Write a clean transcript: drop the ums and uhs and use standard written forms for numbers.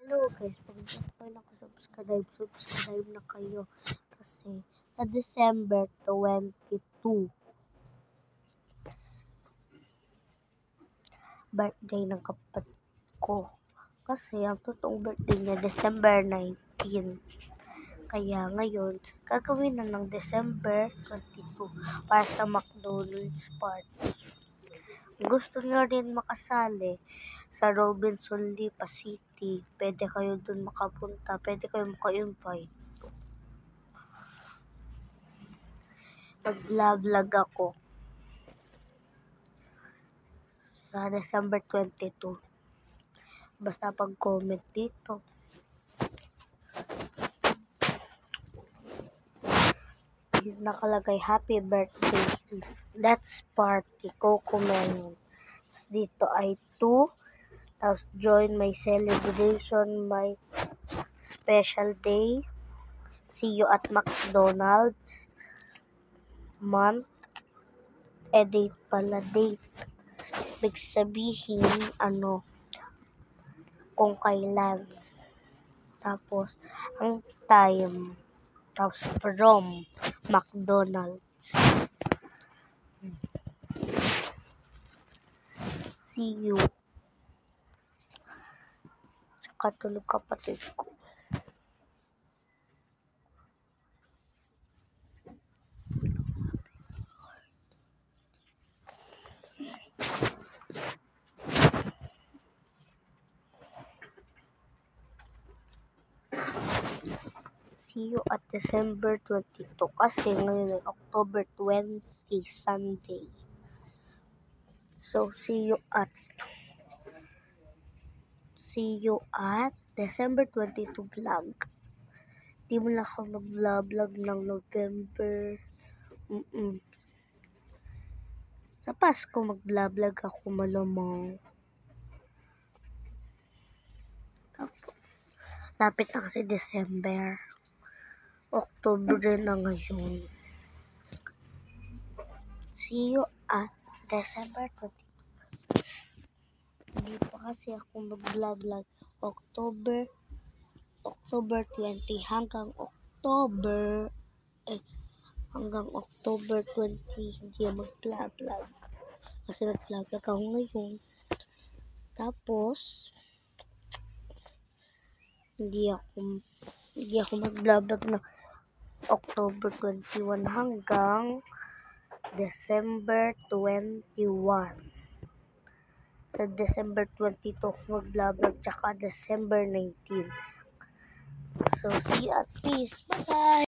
Hello guys, pag hindi kayo nakasubscribe na kayo. Kasi sa December 22, birthday ng kapatid ko. Kasi ang totoong birthday niya, December 19. Kaya ngayon, gagawin na ng December 22 para sa McDonald's party. Gusto niyo rin makasali sa Robinson Lipa City, pwede kayo dun makapunta, pwede kayo maka-invite. Mag-vlog ako sa December 22. Basta pag-comment dito. Nakalagay happy birthday, let's party, Coco Melon. Dito ay 2. Tapos join my celebration, my special day. See you at McDonald's. Month. Date pala, date. Ibig sabihin, kung kailan. Tapos, ang time. Tapos, from McDonald's. See you. Tsaka tulog kapatid ko. See you at December 22 kasi ngayon ay October 20, Sunday. So, see you at December 22 vlog. Di mo na ako mag-vlog ng November. Sa Pasko mag-vlog ako malamang. Lapit na kasi December. October rin na ngayon. See you at December 22. Hindi pa kasi ako mag-vlog October 20 hanggang October 20 hindi mag-vlog kasi nag-vlog ako ngayon. Tapos hindi ako mag-vlog na October 21 hanggang December 21. Sa December 22 mag-vlog tsaka December 19. So see you at peace. Bye-bye!